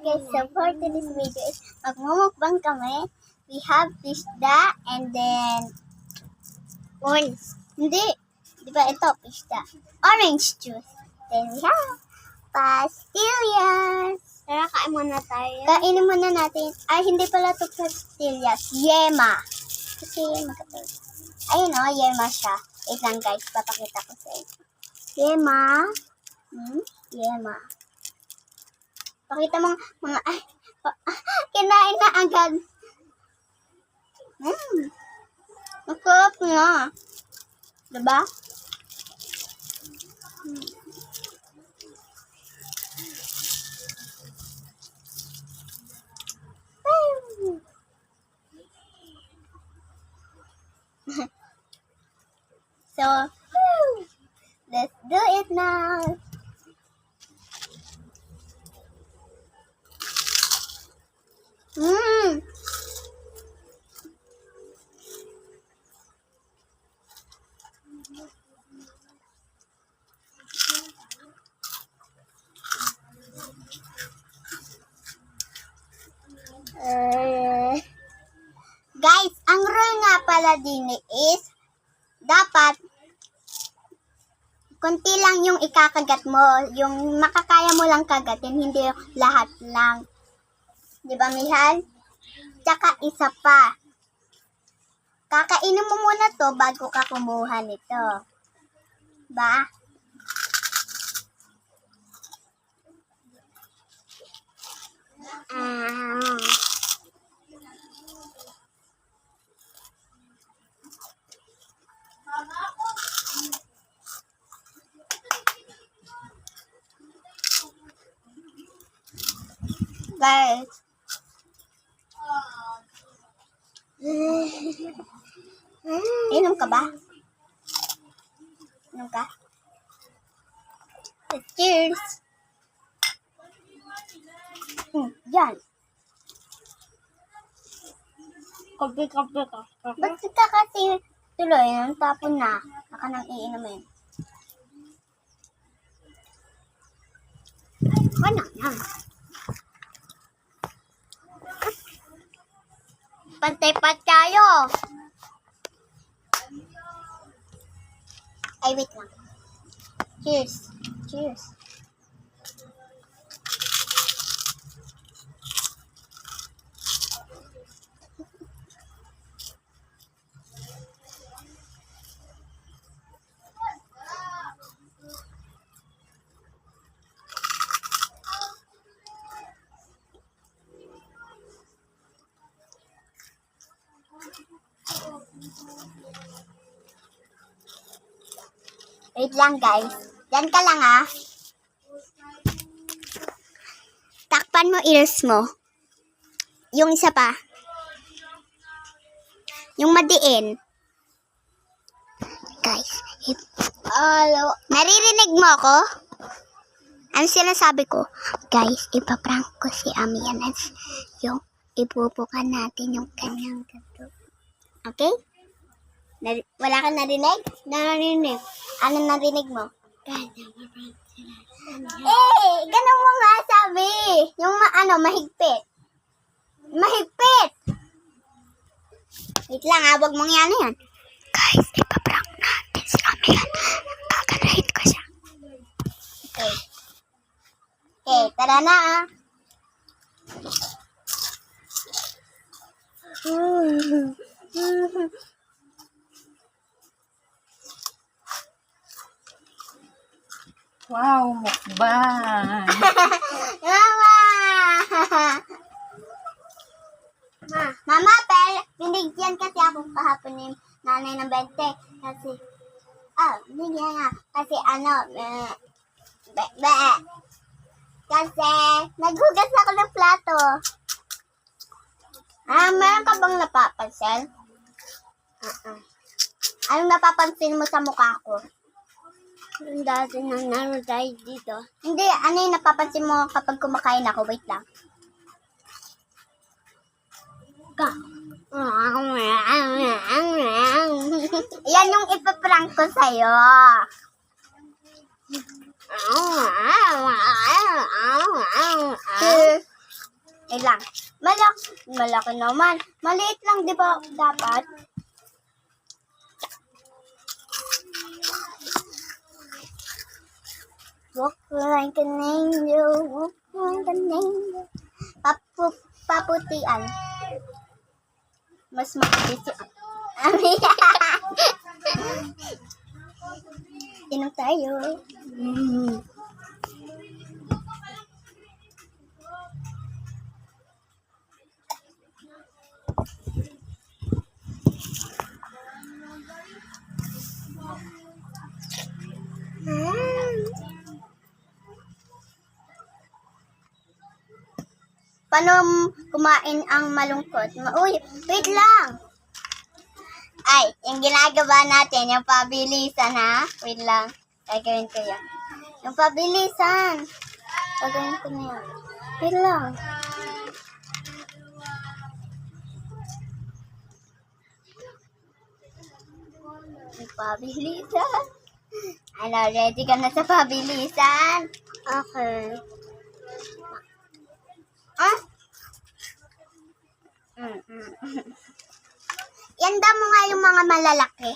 guys, so for today's video is magmumukbang kami. We have pista and then orange. Hindi. Di ba ito, pista. Orange juice. Then we have pastillas. Tara, kain muna tayo. Kainin muna natin. Ay, hindi pala ito pastillas. Yema. Kasi magkatulog. Ayun o, yema siya. Wait lang guys, papakita ko sa inyo. Yema. Yema. Pakita mo mga, kinain na agad. Masarap nga. Diba? So, let's do it now. Guys, ang rule nga pala din is dapat konti lang yung ikakagat mo, yung makakaya mo lang kagatin, hindi lahat lang. Di ba, Mihal? Tsaka isa pa. Kakainin mo muna to bago ka kumuha nito. Ba? Guys. Inom ka ba? Inom ka? Cheers! Yan. Kape ka. Ba't ka kasi tuloy, tapon na. Baka nang iinumin. Ano yan? Pantay-pat tayo. Ay, wait lang. Cheers. Cheers. Wait lang guys. Yan ka lang ah. Takpan mo ears mo. Yung isa pa. Yung madiin. Guys. Naririnig mo ako? Ano sinasabi ko? Guys, ipaprank ko si Amianas. Yung ipupukan natin yung kanyang gato. Okay? Wala kang narinig? Narinig. Ano narinig mo? Ganun mo nga sabi. Yung mahigpit. Mahigpit! Wait lang ha, huwag mong yan. Guys, ipaprank natin si Amihan. Kakanahin ko siya. Okay. Okay, tara na ah. Wow, mukbang. Mama! Mama, binigyan kasi ako kahapon ni nanay ng 20. Kasi, binigyan nga. Kasi kasi, naghugas ako ng plato. Meron ka bang napapansin? Anong napapansin mo sa mukha ko? Dati na tayo dito. Hindi, ano yung napapansin mo kapag kumakain ako? Wait lang. Yan yung ipaprank ko sa'yo. Wait lang. Malaki naman. Maliit lang, di ba? Dapat. Walk like an angel, walk like an angel. Paputian. Mas mabilis yun. Inom tayo. Paano kumain ang malungkot? Uy, wait lang. Ay, yung ginagawa natin, yung pabilisan, ha? Wait lang. Gagawin ko yan. Yung pabilisan. Gagawin ko na yan. Wait lang. Yung pabilisan. Ano, ready ka na sa pabilisan? Okay. Ah? Yanda mo nga yung mga malalaki.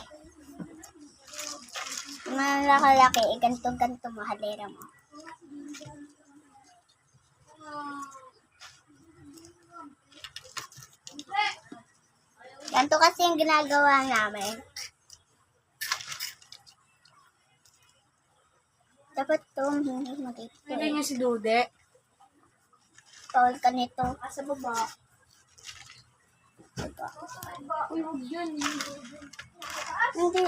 Mga malalaki, ganto-ganto mo, halera mo. Ganto kasi yung ginagawa namin. Dapat to, hindi mag-ito. Hindi niya si Dude. Tawal ka nito. Asa baba? Hindi.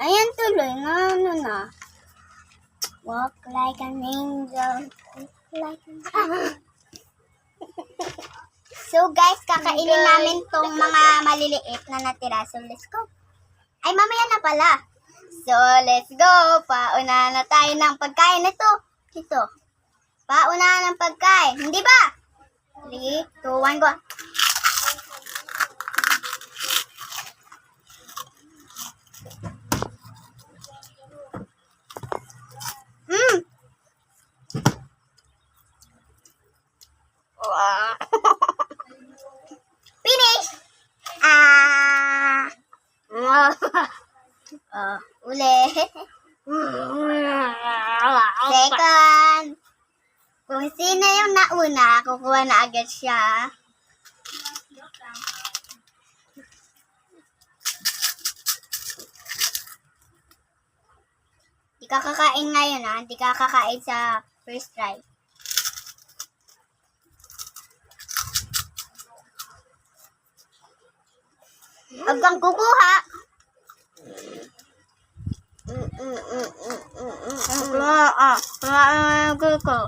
Ayan tuloy na, ano na. Walk like an angel. Walk like an angel. So guys, kakainin namin tong mga maliliit na natira. So let's go. Ay, mamaya na pala. So let's go. Pauna na tayo ng pagkain. Ito. Pauna ng pagkain. Hindi ba? 3, 2, 1, go. Wow. Finish! Ulit. Second. Kung sino yung nauna, kukuha na agad siya. Di ka kakain ngayon, ha? Di ka kakain sa first try. Huwag kang kukuha. Ko.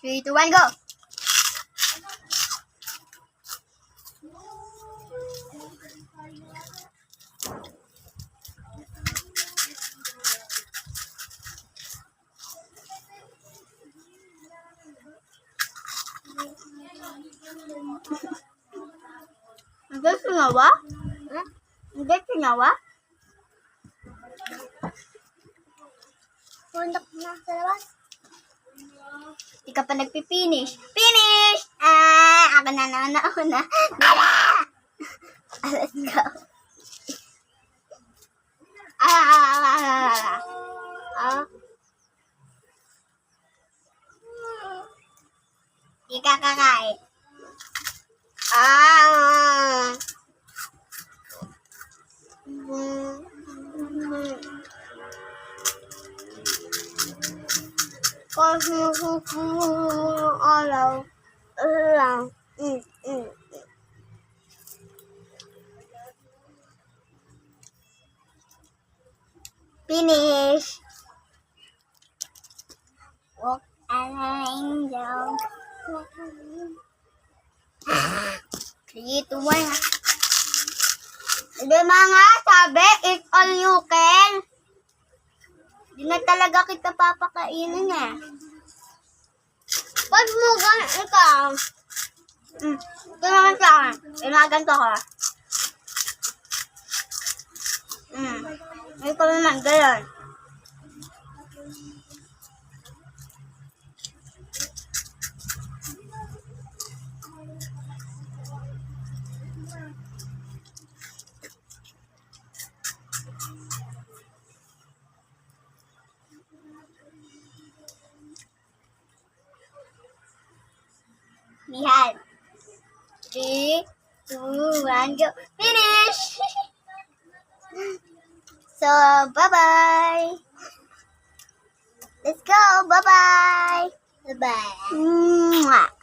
Three, two, one, go. Hindi sinawa? Hindi sinawa? Pundak na sa labas. Hindi ka pa nagpipinish. Finish! Ako na nauna. Let's go. Hindi ka kakain. Finish. Walk an angel. 3, 2, 1. Hindi mga sabi, eat all you can. Hindi na talaga kita papakainin eh. Pag Bakit mo ganyan ikaw? Ito naman sa akin. Inaganto ko. Ikaw naman, gayon. We had 3, 2, 1, go. Finish! So, bye-bye. Let's go. Bye-bye. Bye-bye. Mwah.